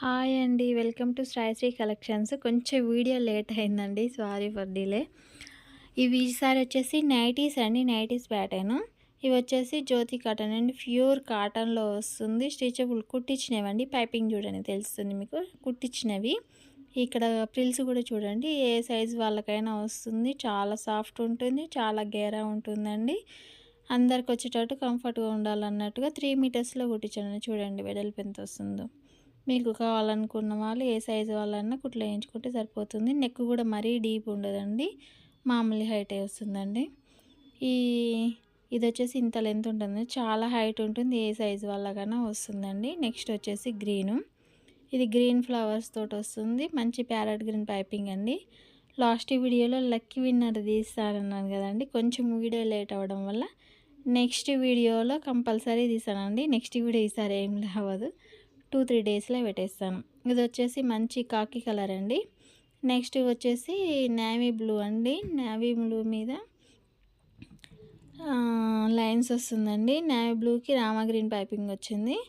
Hi అండి. Welcome to Shrayashri collections. కొంచెం video late అయిందండి. Sorry for delay. ఇవి ఈసారి వచ్చేసి నైటీస్ అండి. Nighties pattern. ఇవి వచ్చేసి జ్యోతి కాటన్ అండి. ప్యూర్ కాటన్‌లో వస్తుంది. స్ట్రెచబుల్ కుట్టించినవండి. పైపింగ్ చూడండి తెలుస్తుంది మీకు. కుట్టించినవి. ఇక్కడ ప్రిల్స్ కూడా చూడండి. ఏ సైజ్ వాళ్ళకైనా వస్తుంది. చాలా సాఫ్ట్ ఉంటుంది. చాలా గేరా ఉంటుందండి. అందరికి వచ్చేటట్టు కంఫర్ట్‌గా ఉండాలన్నట్టుగా 3 మీటర్స్‌లో కుట్టించాను. చూడండి వెడల్పు ఎంత వస్తుందో. మీకు కావాలనుకున్న వాళ్ళు ఏ సైజు వాళ్ళన్నా కుట్లు వేయించుకుంటే సరిపోతుంది. నెక్ కూడా మరీ డీప్ ఉండదండి. మామూలు హైటే వస్తుందండి. ఈ ఇదొచ్చేసి ఇంత లెంత్ ఉంటుంది. చాలా హైట్ ఉంటుంది. ఏ సైజు వాళ్ళకైనా వస్తుందండి. నెక్స్ట్ వచ్చేసి గ్రీను. ఇది గ్రీన్ ఫ్లవర్స్ తోటి వస్తుంది. మంచి ప్యారెట్ గ్రీన్ పైపింగ్ అండి. లాస్ట్ వీడియోలో లక్కీ విన్నర్ తీస్తానన్నాను కదండి. కొంచెం వీడియో లేట్ అవ్వడం వల్ల నెక్స్ట్ వీడియోలో కంపల్సరీ తీసానండి. నెక్స్ట్ వీడియో ఈసారి ఏం అవ్వదు. 2-3 డేస్లో పెట్టేస్తాను. ఇది వచ్చేసి మంచి కాకి కలర్ అండి. నెక్స్ట్ వచ్చేసి నేవీ బ్లూ అండి. నేవీ బ్లూ మీద లైన్స్ వస్తుందండి. నేవీ బ్లూకి రామా గ్రీన్ పైపింగ్ వచ్చింది.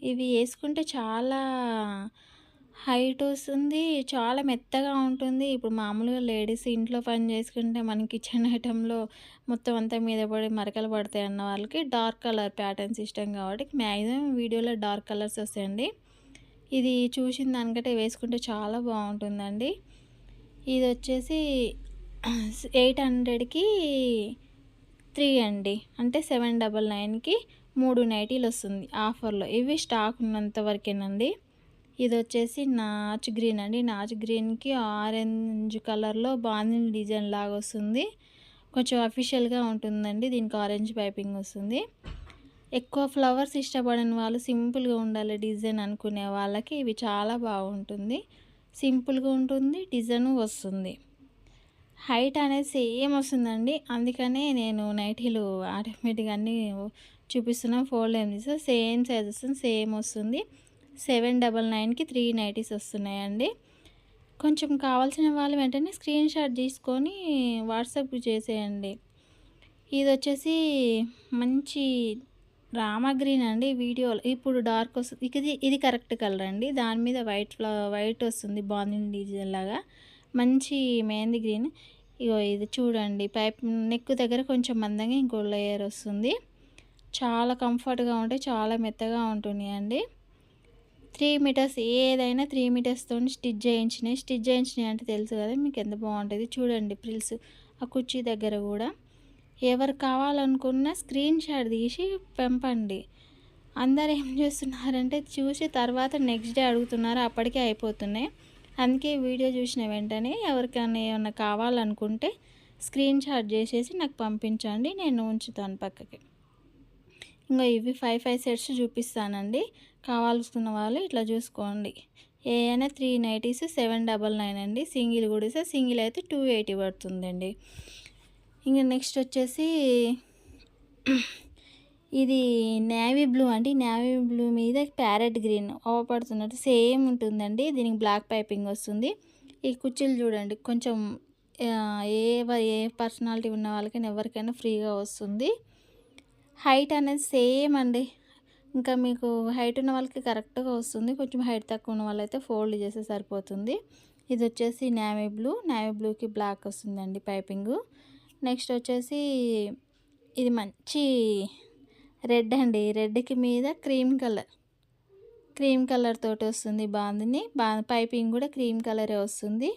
ఇవి వేసుకుంటే చాలా హైట్ వస్తుంది. చాలా మెత్తగా ఉంటుంది. ఇప్పుడు మామూలుగా లేడీస్ ఇంట్లో పని చేసుకుంటే మన కిచెన్ ఐటెంలో మొత్తం అంతా మీద పడి మరకలు పడతాయి అన్న వాళ్ళకి డార్క్ కలర్ ప్యాటర్న్స్ ఇష్టం కాబట్టి మ్యాక్సిమం వీడియోలో డార్క్ కలర్స్ వస్తాయండి. ఇది చూసిన దానికంటే వేసుకుంటే చాలా బాగుంటుందండి. ఇది వచ్చేసి 800కి 3 అండి. అంటే 799కి 3 నైటీలు వస్తుంది ఆఫర్లో. ఇవి స్టాక్ ఉన్నంత వరకేనండి. ఇది వచ్చేసి నాచ్ గ్రీన్ అండి. నాచ్ గ్రీన్కి ఆరెంజ్ కలర్లో బాందిని డిజైన్ లాగా వస్తుంది. కొంచెం అఫీషియల్గా ఉంటుందండి. దీనికి ఆరెంజ్ పైపింగ్ వస్తుంది. ఎక్కువ ఫ్లవర్స్ ఇష్టపడని వాళ్ళు, సింపుల్గా ఉండాలి డిజైన్ అనుకునే వాళ్ళకి ఇవి చాలా బాగుంటుంది. సింపుల్గా ఉంటుంది, డిజైన్ వస్తుంది. హైట్ అనేది సేమ్ వస్తుందండి. అందుకనే నేను నైటీలు ఆటోమేటిక్గా అన్నీ చూపిస్తున్నాను. ఫోల్డ్ ఏం తీసా సేమ్ సైజ్ వస్తుంది, సేమ్ వస్తుంది. 799కి 3 నైటీస్ వస్తున్నాయండి. కొంచెం కావాల్సిన వాళ్ళు వెంటనే స్క్రీన్ షాట్ తీసుకొని వాట్సాప్ చేసేయండి. ఇది వచ్చేసి మంచి రామా గ్రీన్ అండి. వీడియోలో ఇప్పుడు డార్క్ వస్తుంది. ఇది కరెక్ట్ కలర్ అండి. దాని మీద వైట్ వస్తుంది బాందిని డిజైన్ లాగా. మంచి మెహందీ గ్రీన్. ఇగో ఇది చూడండి పైప్ నెక్ దగ్గర కొంచెం మందంగా ఇంకో లేయర్ వస్తుంది. చాలా కంఫర్ట్గా ఉంటాయి. చాలా మెత్తగా ఉంటున్నాయండి. 3 మీటర్స్ ఏదైనా 3 మీటర్స్తో స్టిచ్ చేయించినాయి అంటే తెలుసు కదా మీకు ఎంత బాగుంటుంది. చూడండి ప్రిల్స్ ఆ కుర్చీ దగ్గర కూడా. ఎవరు కావాలనుకున్న స్క్రీన్ షాట్ తీసి పంపండి. అందరు ఏం చేస్తున్నారంటే చూసి తర్వాత నెక్స్ట్ డే అడుగుతున్నారు. అప్పటికే అయిపోతున్నాయి. అందుకే వీడియో చూసిన వెంటనే ఎవరికైనా ఏమన్నా కావాలనుకుంటే స్క్రీన్ షాట్ చేసేసి నాకు పంపించండి. నేను ఉంచుతాను పక్కకి. ఇంకా ఇవి 5 సెట్స్ చూపిస్తానండి. కావాల్సిన వాళ్ళు ఇట్లా చూసుకోండి. ఏదైనా 3 నైటీస్ 799 అండి. సింగిల్ కూడా ఇస్తే సింగిల్ అయితే 280 పడుతుందండి. ఇంకా నెక్స్ట్ వచ్చేసి ఇది నేవీ బ్లూ అండి. నేవీ బ్లూ మీద ప్యారెట్ గ్రీన్ పడుతున్నట్టు సేమ్ ఉంటుందండి. దీనికి బ్లాక్ పైపింగ్ వస్తుంది. ఈ కుర్చీలు చూడండి కొంచెం ఏ పర్సనాలిటీ ఉన్న వాళ్ళకైనా ఎవరికైనా ఫ్రీగా వస్తుంది. హైట్ అనేది సేమ్ అండి. ఇంకా మీకు హైట్ ఉన్న వాళ్ళకి కరెక్ట్గా వస్తుంది. కొంచెం హైట్ తక్కువ ఉన్న వాళ్ళైతే ఫోల్డ్ చేస్తే సరిపోతుంది. ఇది వచ్చేసి నేవీ బ్లూకి బ్లాక్ వస్తుందండి పైపింగు. నెక్స్ట్ వచ్చేసి ఇది మంచి రెడ్ అండి. రెడ్కి మీద క్రీమ్ కలర్ తోటి వస్తుంది. పైపింగ్ కూడా క్రీమ్ కలరే వస్తుంది.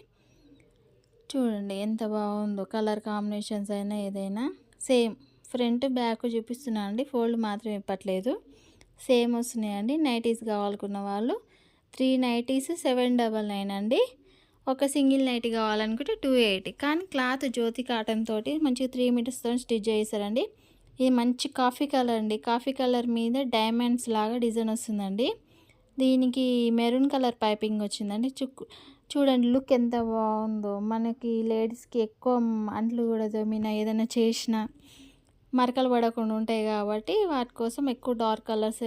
చూడండి ఎంత బాగుందో. కలర్ కాంబినేషన్స్ అయినా ఏదైనా సేమ్. ఫ్రంట్ బ్యాక్ చూపిస్తున్నా అండి. ఫోల్డ్ మాత్రం ఇప్పట్లేదు. సేమ్ వస్తున్నాయండి. నైటీస్ కావాలనుకున్న వాళ్ళు 3 నైటీస్ 799 అండి. ఒక సింగిల్ నైటీ కావాలనుకుంటే 280. కానీ క్లాత్ జ్యోతి కాటన్ తోటి మంచిగా 3 మీటర్స్తో స్టిచ్ చేస్తారండి. ఇది మంచి కాఫీ కలర్ అండి. కాఫీ కలర్ మీద డైమండ్స్ లాగా డిజైన్ వస్తుందండి. దీనికి మెరూన్ కలర్ పైపింగ్ వచ్చిందండి. చూడండి లుక్ ఎంత బాగుందో. మనకి లేడీస్కి ఎక్కువ అంట్లు కూడా తోమినా ఏదైనా చేసినా మరకలు పడకుండా ఉంటాయి కాబట్టి వాటి కోసం ఎక్కువ డార్క్ కలర్స్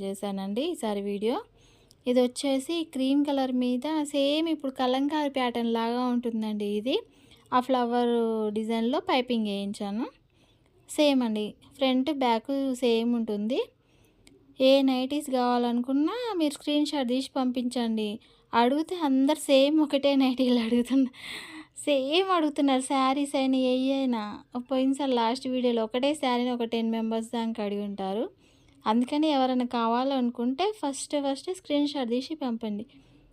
చేశానండి ఈసారి వీడియో. ఇది వచ్చేసి క్రీమ్ కలర్ మీద సేమ్ ఇప్పుడు కలంకారీ ప్యాటర్న్ లాగా ఉంటుందండి. ఇది ఆ ఫ్లవర్ డిజైన్లో పైపింగ్ వేయించాను. సేమ్ అండి. ఫ్రంట్ బ్యాక్ సేమ్ ఉంటుంది. ఏ నైటీస్ కావాలనుకున్నా మీరు స్క్రీన్ షాట్ తీసి పంపించండి. అడిగితే అందరు సేమ్ ఒకటే నైటీలు సేమ్ అడుగుతున్నారు. శారీస్ అయినా ఏయైనా. పోయినసారి లాస్ట్ వీడియోలో ఒకటే శారీని ఒక 10 మెంబర్స్ దాకా అడిగి ఉంటారు. అందుకని ఎవరైనా కావాలనుకుంటే ఫస్ట్ స్క్రీన్ షాట్ తీసి పంపండి.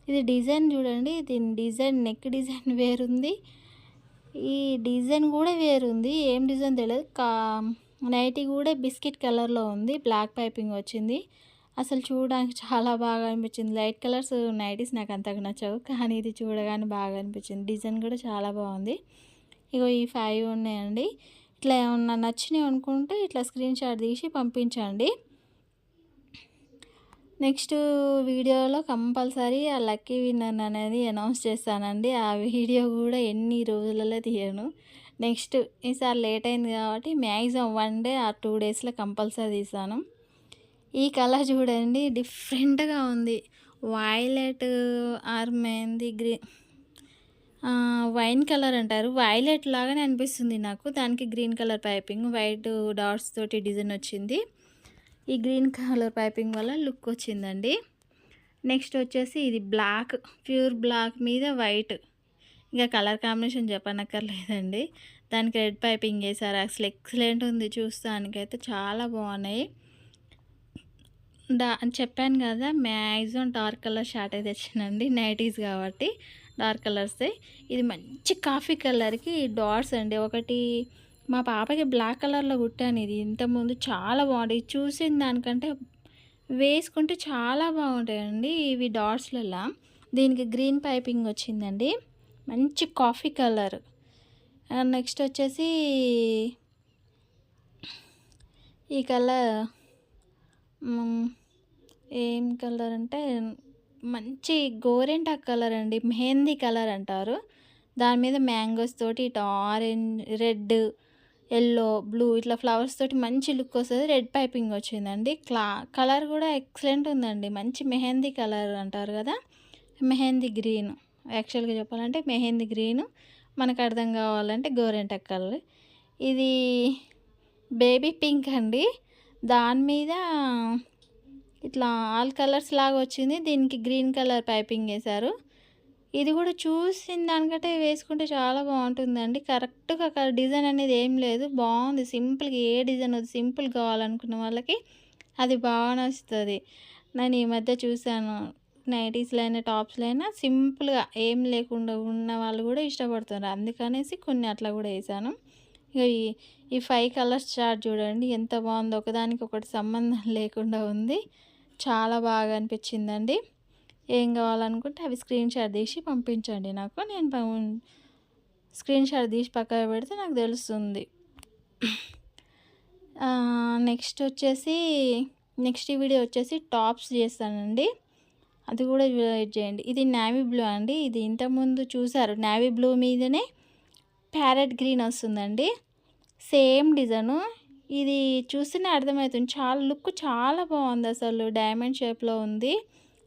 ఇది డిజైన్ చూడండి. దీని డిజైన్ నెక్ డిజైన్ వేరుంది. ఈ డిజైన్ కూడా వేరుంది. ఏం డిజైన్ తెలియదు. నైటీ కూడా బిస్కెట్ కలర్లో ఉంది. బ్లాక్ పైపింగ్ వచ్చింది. అసలు చూడడానికి చాలా బాగా అనిపించింది. లైట్ కలర్స్ నైటీస్ నాకు అంతగా నచ్చవు, కానీ ఇది చూడగానే బాగా అనిపించింది. డిజైన్ కూడా చాలా బాగుంది. ఇగో ఈ 5 ఉన్నాయండి. ఇట్లా ఏమన్నా నచ్చినాయి అనుకుంటే ఇట్లా స్క్రీన్ షాట్ తీసి పంపించండి. నెక్స్ట్ వీడియోలో కంపల్సరీ ఆ లక్కీ విన్నర్ అనేది అనౌన్స్ చేస్తానండి. ఆ వీడియో కూడా ఎన్ని రోజులలో తీయను. నెక్స్ట్ ఈసారి లేట్ అయింది కాబట్టి మ్యాక్సిమం 1 డే ఆర్ 2 డేస్లో కంపల్సరీ తీస్తాను. ఈ కలర్ చూడండి, డిఫరెంట్గా ఉంది. Violet or mehndi green, wine colour అంటారు. వైలెట్ లాగానే అనిపిస్తుంది నాకు. దానికి green colour piping, white dots తోటి డిజైన్ వచ్చింది. ఈ గ్రీన్ కలర్ పైపింగ్ వల్ల లుక్ వచ్చిందండి. నెక్స్ట్ వచ్చేసి ఇది బ్లాక్, ప్యూర్ బ్లాక్ మీద వైట్. ఇంకా కలర్ కాంబినేషన్ చెప్పనక్కర్లేదండి. దానికి రెడ్ పైపింగ్ వేసారు. అసలు ఎక్సలెంట్ ఉంది. చూస్తానికైతే చాలా బాగున్నాయి. చెప్పాను కదా, మ్యాక్సిమం డార్క్ కలర్ షార్ట్ అయితే తెచ్చానండి. నైటీస్ కాబట్టి డార్క్ కలర్సే. ఇది మంచి కాఫీ కలర్కి డాట్స్ అండి. ఒకటి మా పాపకి బ్లాక్ కలర్లో కుట్టాను. ఇది ఇంతకుముందు చాలా బాగుంటాయి. చూసిన దానికంటే వేసుకుంటే చాలా బాగుంటాయండి ఇవి డాట్స్లలో. దీనికి గ్రీన్ పైపింగ్ వచ్చిందండి. మంచి కాఫీ కలర్. నెక్స్ట్ వచ్చేసి ఈ కలర్ ఏం కలర్ అంటే మంచి గోరెంటాక్ కలర్ అండి. మెహందీ కలర్ అంటారు. దాని మీద మ్యాంగోస్ తోటి ఇట్లా ఆరెంజ్, రెడ్, ఎల్లో, బ్లూ ఇట్లా ఫ్లవర్స్ తోటి మంచి లుక్ వస్తుంది. రెడ్ పైపింగ్ వచ్చిందండి. కలర్ కూడా ఎక్సలెంట్ ఉందండి. మంచి మెహందీ కలర్ అంటారు కదా, మెహందీ గ్రీన్. యాక్చువల్గా చెప్పాలంటే మెహందీ గ్రీను, మనకు అర్థం కావాలంటే గోరెంటాక్ కలర్. ఇది బేబీ పింక్ అండి. దాని మీద ఇట్లా ఆల్ కలర్స్ లాగా వచ్చింది. దీనికి గ్రీన్ కలర్ పైపింగ్ వేశారు. ఇది కూడా చూసిన దానికంటే వేసుకుంటే చాలా బాగుంటుందండి. కరెక్ట్గా డిజైన్ అనేది ఏం లేదు, బాగుంది. సింపుల్గా ఏ డిజైన్ వద్దు, సింపుల్ కావాలనుకున్న వాళ్ళకి అది బాగా నచ్చుతుంది. నేను ఈ మధ్య చూశాను, నైటీస్లో అయినా టాప్స్లో అయినా సింపుల్గా ఏం లేకుండా ఉన్న వాళ్ళు కూడా ఇష్టపడుతున్నారు. అందుకనేసి కొన్ని అట్లా కూడా వేసాను. ఇక ఈ 5 కలర్స్ చార్ట్ చూడండి ఎంత బాగుందో. ఒకదానికి ఒకటి సంబంధం లేకుండా ఉంది. చాలా బాగా అనిపించిందండి. ఏం కావాలనుకుంటే అవి స్క్రీన్ షాట్ తీసి పంపించండి నాకు. నేను స్క్రీన్ షాట్ తీసి పక్కన పెడితే నాకు తెలుస్తుంది. నెక్స్ట్ వీడియో వచ్చేసి టాప్స్ చేస్తానండి. అది కూడా వెయిట్ చేయండి. ఇది నేవీ బ్లూ అండి. ఇది ఇంతకుముందు చూసారు. నేవీ బ్లూ మీదనే ప్యారెట్ గ్రీన్ వస్తుందండి. Same design. ఇది చూస్తేనే అర్థమవుతుంది. లుక్ చాలా బాగుంది. అసలు డైమండ్ షేప్లో ఉంది,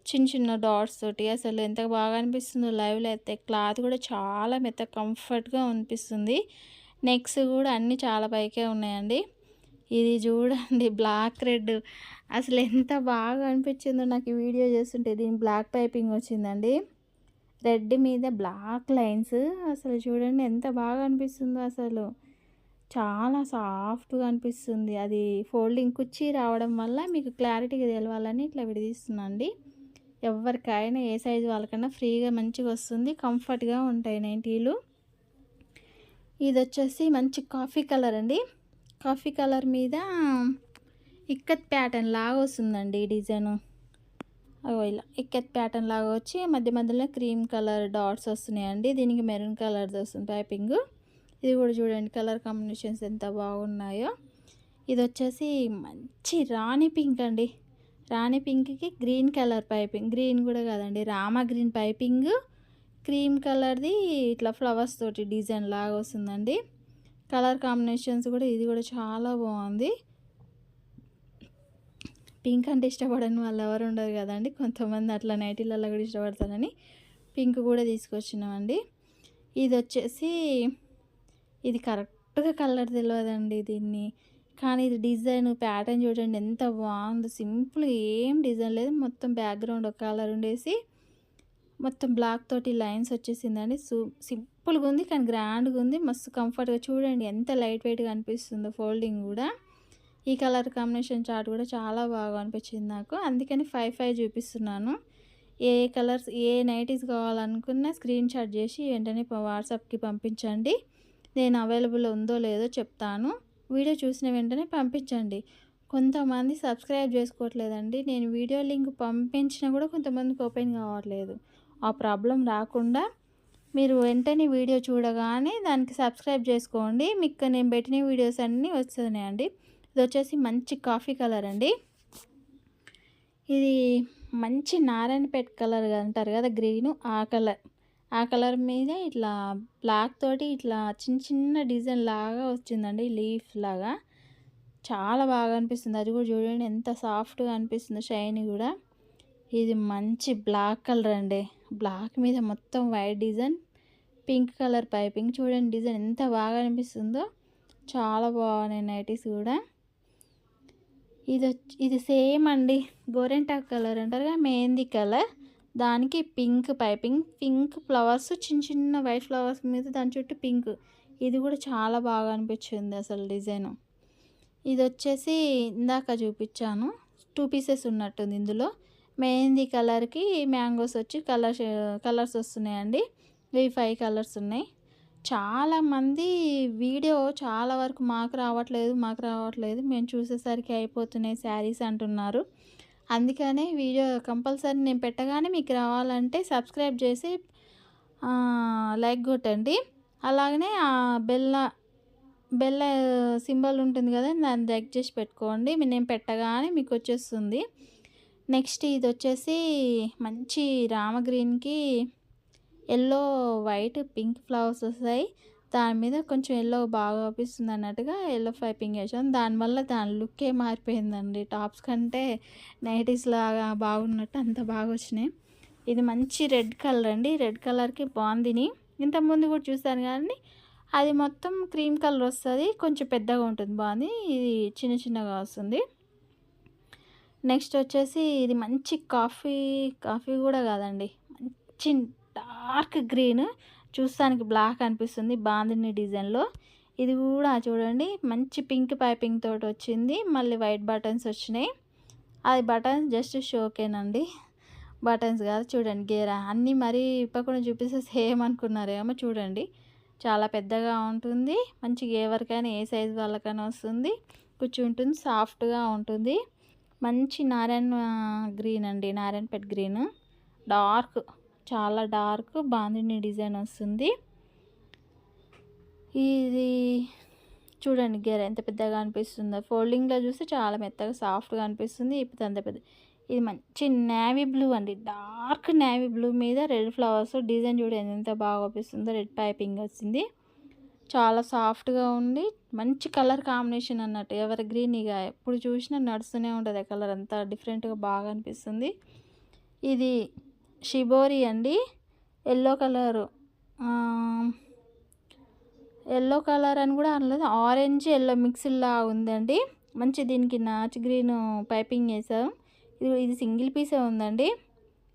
చిన్న చిన్న డాట్స్ తోటి. అసలు ఎంత బాగా అనిపిస్తుందో లైవ్లో అయితే. క్లాత్ కూడా చాలా కంఫర్ట్గా అనిపిస్తుంది. నెక్స్ కూడా అన్నీ చాలా పైకే ఉన్నాయండి. ఇది చూడండి, బ్లాక్ రెడ్. అసలు ఎంత బాగా అనిపించిందో నాకు ఈ వీడియో చేస్తుంటే. దీని బ్లాక్ పైపింగ్ వచ్చిందండి. రెడ్ మీద బ్లాక్ లైన్స్. అసలు చూడండి ఎంత బాగా అనిపిస్తుందో. అసలు చాలా సాఫ్ట్గా అనిపిస్తుంది. అది ఫోల్డింగ్ కుచ్చి రావడం వల్ల మీకు క్లారిటీగా తెలవాలని ఇట్లా విడదీస్తున్నాండి. ఎవరికైనా ఏ సైజు వాళ్ళకైనా ఫ్రీగా మంచిగా వస్తుంది. కంఫర్ట్గా ఉంటాయి నైటీలు. ఇది వచ్చేసి మంచి కాఫీ కలర్ అండి. కాఫీ కలర్ మీద ఇక్కత్ ప్యాటర్న్ లాగా వస్తుందండి ఈ డిజైను. ఇలా ఇక్కత్ ప్యాటర్న్ లాగా వచ్చి మధ్య మధ్యలో క్రీమ్ కలర్ డాట్స్ వస్తున్నాయండి. దీనికి మెరూన్ కలర్ది వస్తుంది పైపింగ్. ఇది కూడా చూడండి కలర్ కాంబినేషన్స్ ఎంత బాగున్నాయో. ఇది వచ్చేసి మంచి రాణి పింక్ అండి. రాణి పింక్కి గ్రీన్ కలర్ పైపింగ్, గ్రీన్ కూడా కాదండి, రామా గ్రీన్ పైపింగ్, క్రీమ్ కలర్ది ఇట్లా ఫ్లవర్స్ తోటి డిజైన్ లాగా వస్తుందండి. కలర్ కాంబినేషన్స్ కూడా ఇది కూడా చాలా బాగుంది. పింక్ అంటే ఇష్టపడని వాళ్ళు ఎవరు ఉండరు కదండి. కొంతమంది అట్లా నైటీలలో కూడా ఇష్టపడతారని పింక్ కూడా తీసుకొచ్చినామండి. ఇది వచ్చేసి ఇది కరెక్ట్గా కలర్ తెలియదండి. దీన్ని కానీ ఇది డిజైన్ ప్యాటర్న్ చూడండి ఎంత బాగుందో. సింపుల్గా ఏం డిజైన్ లేదు, మొత్తం బ్యాక్గ్రౌండ్ ఒక కలర్ ఉండేసి మొత్తం బ్లాక్ తోటి లైన్స్ వచ్చేసిందండి. సింపుల్గా ఉంది కానీ గ్రాండ్గా ఉంది, మస్తు కంఫర్ట్గా. చూడండి ఎంత లైట్ వెయిట్గా అనిపిస్తుందో, ఫోల్డింగ్ కూడా. ఈ కలర్ కాంబినేషన్ చార్ట్ కూడా చాలా బాగా అనిపించింది నాకు, అందుకని 5 చూపిస్తున్నాను. ఏ కలర్స్ ఏ నైటీస్ కావాలనుకున్నా స్క్రీన్ షాట్ చేసి వెంటనే వాట్సాప్కి పంపించండి. నేను అవైలబుల్ ఉందో లేదో చెప్తాను. వీడియో చూసిన వెంటనే పంపించండి. కొంతమంది సబ్స్క్రైబ్ చేసుకోవట్లేదండి. నేను వీడియో లింక్ పంపించినా కూడా కొంతమందికి ఓపెన్ కావట్లేదు. ఆ ప్రాబ్లం రాకుండా మీరు వెంటనే వీడియో చూడగానే దానికి సబ్స్క్రైబ్ చేసుకోండి. మీకు నేను పెట్టిన వీడియోస్ అన్నీ వస్తున్నాయండి. ఇది వచ్చేసి మంచి కాఫీ కలర్ అండి. ఇది మంచి నారాయణపేట కలర్ అంటారు కదా, గ్రీను, ఆ కలర్ మీద ఇట్లా బ్లాక్ తోటి ఇట్లా చిన్న చిన్న డిజైన్ లాగా వచ్చిందండి, లీఫ్ లాగా. చాలా బాగా అనిపిస్తుంది. అది కూడా చూడండి ఎంత సాఫ్ట్గా అనిపిస్తుందో, షైనీ కూడా. ఇది మంచి బ్లాక్ కలర్ అండి. బ్లాక్ మీద మొత్తం white design, pink colour piping. చూడండి డిజైన్ ఎంత బాగా అనిపిస్తుందో. చాలా బాగున్నాయి నైటీస్ కూడా. ఇది సేమ్ అండి, గోరెంటాక్ కలర్ అంటారు కదా, మెహందీ కలర్. దానికి పింక్ పైపింగ్, పింక్ ఫ్లవర్స్, చిన్న చిన్న వైట్ ఫ్లవర్స్ మీద దాని చుట్టూ పింక్. ఇది కూడా చాలా బాగా అనిపించింది అసలు డిజైను. ఇది వచ్చేసి ఇందాక చూపించాను, 2 పీసెస్ ఉన్నట్టుంది ఇందులో. మెహందీ కలర్కి మ్యాంగోస్ వచ్చి కలర్స్ వస్తున్నాయండి. ఇవి 5 కలర్స్ ఉన్నాయి. చాలామంది వీడియో చాలా వరకు మాకు రావట్లేదు, మేము చూసేసరికి అయిపోతున్నాయి శారీస్ అంటున్నారు. అందుకనే వీడియో కంపల్సరీ నేను పెట్టగానే మీకు రావాలంటే సబ్స్క్రైబ్ చేసి లైక్ కొట్టండి. అలాగనే ఆ బెల్ల సింబల్ ఉంటుంది కదా, దాన్ని లైక్ చేసి పెట్టుకోండి. నేను పెట్టగానే మీకు వచ్చేస్తుంది. నెక్స్ట్ ఇది వచ్చేసి మంచి రామ గ్రీన్కి ఎల్లో, వైట్, పింక్ ఫ్లవర్స్ వస్తాయి. దాని మీద కొంచెం ఎల్లో బాగా అనిపిస్తుంది అన్నట్టుగా ఎల్లో పైపింగ్ వేసాను. దానివల్ల దాని లుక్కే మారిపోయిందండి. టాప్స్ కంటే నైటీస్ లాగా బాగున్నట్టు అంత బాగా వచ్చినాయి. ఇది మంచి రెడ్ కలర్ అండి. రెడ్ కలర్కి బాందిని ఇంతకుముందు కూడా చూసాను, కానీ అది మొత్తం క్రీమ్ కలర్ వస్తుంది, కొంచెం పెద్దగా ఉంటుంది బాంది. ఇది చిన్న చిన్నగా వస్తుంది. నెక్స్ట్ వచ్చేసి ఇది మంచి కాఫీ కూడా కాదండి, మంచి డార్క్ గ్రీన్, చూస్తానికి బ్లాక్ అనిపిస్తుంది బాందిని డిజైన్లో. ఇది కూడా చూడండి మంచి పింక్ పైపింగ్ తోటి వచ్చింది, మళ్ళీ వైట్ బటన్స్ వచ్చినాయి. అది బటన్స్ జస్ట్ షోకేనండి, బటన్స్ కాదు. చూడండి గేరా అన్నీ మరీ ఇప్పకుండా చూపిస్తే సేమ్ అనుకున్నారేమో. చూడండి చాలా పెద్దగా ఉంటుంది, మంచిగా ఎవరికైనా ఏ సైజు వాళ్ళకైనా వస్తుంది, కూర్చుంటుంది, సాఫ్ట్గా ఉంటుంది. మంచి నారాయణ గ్రీన్ అండి, నారాయణపేట గ్రీన్, డార్క్, చాలా డార్క్ బాందిని డిజైన్ వస్తుంది. ఇది చూడండి గెర ఎంత పెద్దగా అనిపిస్తుందో, ఫోల్డింగ్లో చూస్తే చాలా మెత్తగా సాఫ్ట్గా అనిపిస్తుంది. ఇప్పుడు అంత పెద్ద. ఇది మంచి నేవీ బ్లూ అండి, డార్క్ నేవీ బ్లూ మీద రెడ్ ఫ్లవర్స్ డిజైన్ చూడండి ఎంత బాగా అనిపిస్తుందో. రెడ్ పైపింగ్ వచ్చింది, చాలా సాఫ్ట్గా ఉంది. మంచి కలర్ కాంబినేషన్ అన్నట్టు, ఎవరి గ్రీన్ ఇక ఎప్పుడు చూసినా నడుస్తూనే ఉంటుంది ఆ కలర్, అంతా డిఫరెంట్గా బాగా అనిపిస్తుంది. ఇది షిబోరి అండి, ఎల్లో కలరు, ఎల్లో కలర్ అని కూడా అనలేదు, ఆరెంజ్ ఎల్లో మిక్స్లా ఉందండి. మంచి దీనికి నాచ్ గ్రీన్ పైపింగ్ వేసాం. ఇది సింగిల్ పీసే ఉందండి.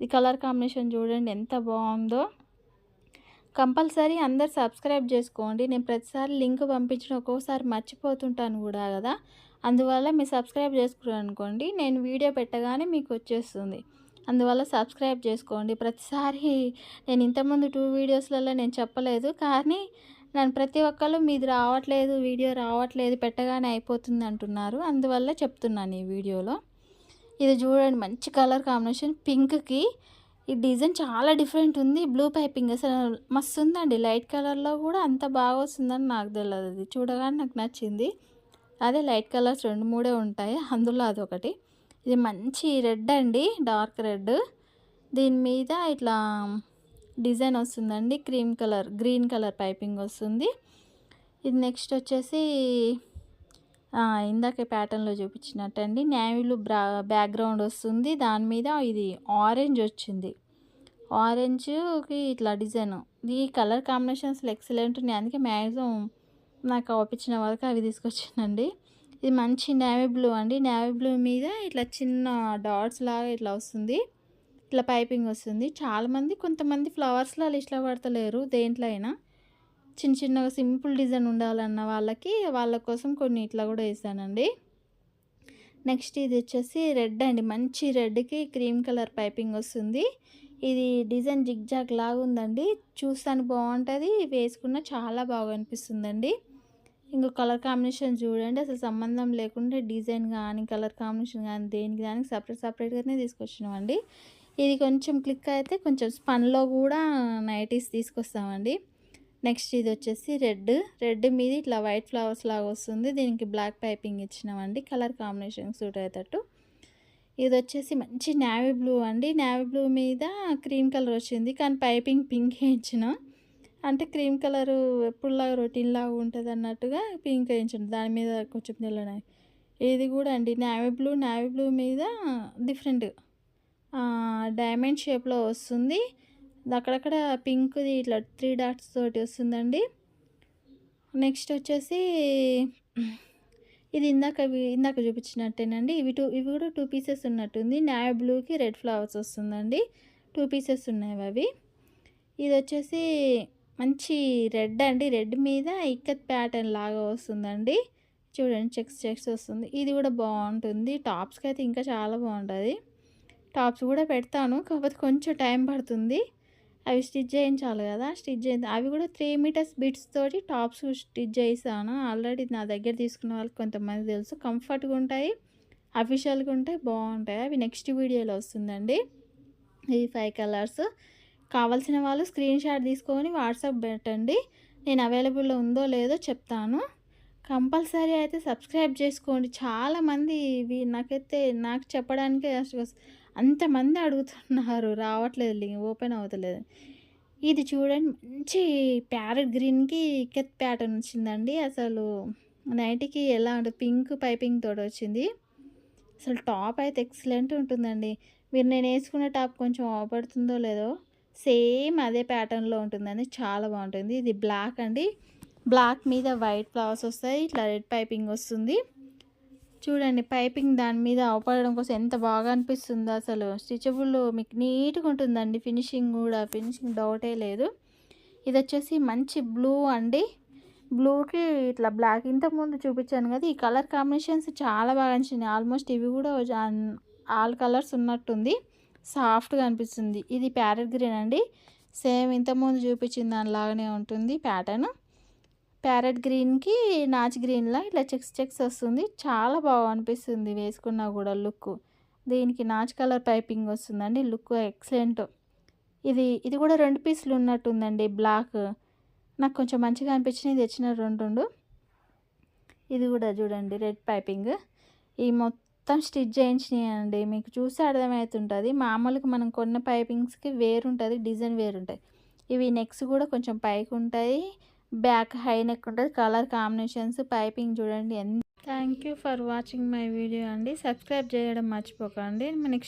ఈ కలర్ కాంబినేషన్ చూడండి ఎంత బాగుందో. కంపల్సరీ అందరు సబ్స్క్రైబ్ చేసుకోండి. నేను ప్రతిసారి లింక్ పంపించడం ఒక్కోసారి మర్చిపోతుంటాను కూడా కదా, అందువల్ల మీరు సబ్స్క్రైబ్ చేసుకున్నారు అనుకోండి, నేను వీడియో పెట్టగానే మీకు వచ్చేస్తుంది. అందువల్ల సబ్స్క్రైబ్ చేసుకోండి. ప్రతిసారి నేను ఇంతకుముందు 2 వీడియోస్లలో నేను చెప్పలేదు, కానీ నేను ప్రతి ఒక్కళ్ళు మీది రావట్లేదు, వీడియో రావట్లేదు, పెట్టగానే అయిపోతుంది అంటున్నారు. అందువల్ల చెప్తున్నాను ఈ వీడియోలో. ఇది చూడండి మంచి కలర్ కాంబినేషన్, పింక్కి ఈ డిజైన్ చాలా డిఫరెంట్ ఉంది. బ్లూ పైపింగ్ అసలు మస్తు ఉందండి, లైట్ కలర్లో కూడా అంత బాగా వస్తుందని నాకు తెలియదు. అది చూడగానే నాకు నచ్చింది. అదే లైట్ కలర్స్ 2-3 ఉంటాయి, అందులో అదొకటి. ఇది మంచి రెడ్ అండి, డార్క్ రెడ్. దీని మీద ఇట్లా డిజైన్ వస్తుందండి, గ్రీన్ కలర్ పైపింగ్ వస్తుంది. ఇది నెక్స్ట్ వచ్చేసి ఇందాక ప్యాటర్న్లో చూపించినట్టండి, నేవీలు బ్యాక్గ్రౌండ్ వస్తుంది, దాని మీద ఇది ఆరెంజ్ వచ్చింది, ఆరెంజ్కి ఇట్లా డిజైన్. ఈ కలర్ కాంబినేషన్స్ ఎక్సలెంట్ ఉన్నాయి, అందుకే మ్యాక్సిమం నాకు ఒప్పించిన వరకు అవి తీసుకొచ్చానండి. ఇది మంచి నేవీ బ్లూ అండి. నేవీ బ్లూ మీద ఇట్లా చిన్న డాట్స్ లాగా ఇట్లా వస్తుంది. ఇట్లా పైపింగ్ వస్తుంది. చాలామంది కొంతమంది ఫ్లవర్స్‌లో అలా ఇష్టపడతలేరు దేంట్లో అయినా. చిన్న చిన్నగా సింపుల్ డిజైన్ ఉండాలన్న వాళ్ళకి వాళ్ళ కోసం కొన్ని ఇట్లా కూడా వేసానండి. నెక్స్ట్ ఇది వచ్చేసి రెడ్ అండి. మంచి రెడ్‌కి క్రీమ్ కలర్ పైపింగ్ వస్తుంది. ఇది డిజైన్ జిగ్‌జాగ్ లాగా ఉందండి. చూస్తానికి బాగుంటుంది. వేసుకున్న చాలా బాగా అనిపిస్తుందండి. ఇంకో కలర్ కాంబినేషన్ చూడండి. అసలు సంబంధం లేకుండా డిజైన్ కానీ, కలర్ కాంబినేషన్ కానీ దేనికి దానికి సపరేట్‌గానే తీసుకొచ్చినామండి. ఇది కొంచెం క్లిక్ అయితే కొంచెం స్పన్‌లో కూడా నైటీస్ తీసుకొస్తామండి. నెక్స్ట్ ఇది వచ్చేసి రెడ్ మీద ఇట్లా వైట్ ఫ్లవర్స్ లాగా వస్తుంది. దీనికి బ్లాక్ పైపింగ్ ఇచ్చినామండి కలర్ కాంబినేషన్ సూట్ అయ్యేటట్టు. ఇది వచ్చేసి మంచి నేవీ బ్లూ అండి. నేవీ బ్లూ మీద క్రీమ్ కలర్ వచ్చింది. కానీ పైపింగ్ పింక్ వేయించిన. అంటే క్రీమ్ కలరు ఎప్పుడులాగా రొటీన్ లాగా ఉంటుంది అన్నట్టుగా పింక్ వేయించండి. దాని మీద కొంచెం తెల్లనే. ఇది కూడా అండి నేవీ బ్లూ మీద డిఫరెంట్ డైమండ్ షేప్లో వస్తుంది. అక్కడక్కడ పింక్ది ఇట్లా 3 డాట్స్ తోటి వస్తుందండి. నెక్స్ట్ వచ్చేసి ఇది ఇందాక చూపించినట్టేనండి. ఇవి కూడా 2 పీసెస్ ఉన్నట్టుంది. నేవీ బ్లూకి రెడ్ ఫ్లవర్స్ వస్తుందండి. 2 పీసెస్ ఉన్నాయి అవి. ఇది వచ్చేసి మంచి రెడ్ అండి. రెడ్ మీద ఇక్కత్ ప్యాటర్న్ లాగా వస్తుందండి. చూడండి చెక్స్ వస్తుంది. ఇది కూడా బాగుంటుంది. టాప్స్కి అయితే ఇంకా చాలా బాగుంటుంది. టాప్స్ కూడా పెడతాను, కాకపోతే కొంచెం టైం పడుతుంది. అవి స్టిచ్ చేయించాలి కదా. అవి కూడా 3 మీటర్స్ బిట్స్ తోటి టాప్స్ స్టిచ్ చేయిస్తాను. ఆల్రెడీ నా దగ్గర తీసుకున్న వాళ్ళకి కొంతమంది తెలుసు. కంఫర్ట్గా ఉంటాయి, అఫీషియల్గా ఉంటాయి, బాగుంటాయి. అవి నెక్స్ట్ వీడియోలో వస్తుందండి. ఈ 5 కలర్స్ కావాల్సిన వాళ్ళు స్క్రీన్ షాట్ తీసుకొని వాట్సాప్ పెట్టండి. నేను అవైలబుల్లో ఉందో లేదో చెప్తాను. కంపల్సరీ అయితే సబ్స్క్రైబ్ చేసుకోండి. చాలామంది ఇవి నాకు చెప్పడానికే అంతమంది అడుగుతున్నారు. రావట్లేదు, లింక్ ఓపెన్ అవ్వట్లేదు. ఇది చూడండి మంచి ప్యారెట్ గ్రీన్కి ఇక్కత్ ప్యాటర్న్ వచ్చిందండి. అసలు నైట్కి ఎలా అంటే పింక్ పైపింగ్ తోటి వచ్చింది. అసలు టాప్ అయితే ఎక్సలెంట్ ఉంటుందండి. నేను వేసుకున్న టాప్ కొంచెం అవపడుతుందో లేదో, సేమ్ అదే ప్యాటర్న్లో ఉంటుందండి. చాలా బాగుంటుంది. ఇది బ్లాక్ అండి. బ్లాక్ మీద వైట్ ఫ్లవర్స్ వస్తాయి. ఇట్లా రెడ్ పైపింగ్ వస్తుంది. చూడండి పైపింగ్ దాని మీద అవపడడం కోసం ఎంత బాగా అనిపిస్తుందో. అసలు స్టిచబుల్ మీకు నీట్గా ఉంటుందండి. ఫినిషింగ్ డౌటే లేదు. ఇది వచ్చేసి మంచి బ్లూ అండి. బ్లూకి ఇట్లా బ్లాక్ ఇంతకుముందు చూపించాను కదా. ఈ కలర్ కాంబినేషన్స్ చాలా బాగా నచ్చినాయి. ఆల్మోస్ట్ ఇవి కూడా ఆల్ కలర్స్ ఉన్నట్టుంది. సాఫ్ట్గా అనిపిస్తుంది. ఇది ప్యారెట్ గ్రీన్ అండి. సేమ్ ఇంతకుముందు చూపించిన దానిలాగానే ఉంటుంది ప్యాటర్న్. ప్యారెట్ గ్రీన్కి నాచ్ గ్రీన్లా ఇట్లా చెక్స్ వస్తుంది. చాలా బాగా అనిపిస్తుంది వేసుకున్నా కూడా లుక్. దీనికి నాచ్ కలర్ పైపింగ్ వస్తుందండి. Look excellent. ఇది కూడా 2 పీసులు ఉన్నట్టుందండి. బ్లాక్ నాకు కొంచెం మంచిగా అనిపించినవి తెచ్చిన 2. ఇది కూడా చూడండి రెడ్ పైపింగ్. ఈ మొత్తం స్టిచ్ చేయించినాయండి. మీకు చూసి అర్థమవుతుంటుంది. మామూలుగా మనం కొన్న పైపింగ్స్కి వేరుంటుంది, డిజైన్ వేరుంటుంది. ఇవి నెక్స్ కూడా కొంచెం పైకి ఉంటాయి, బ్యాక్ హై నెక్ ఉంటుంది. కలర్ కాంబినేషన్స్ పైపింగ్ చూడండి. Thank you for watching my video అండి. సబ్స్క్రైబ్ చేయడం మర్చిపోకండి. నెక్స్ట్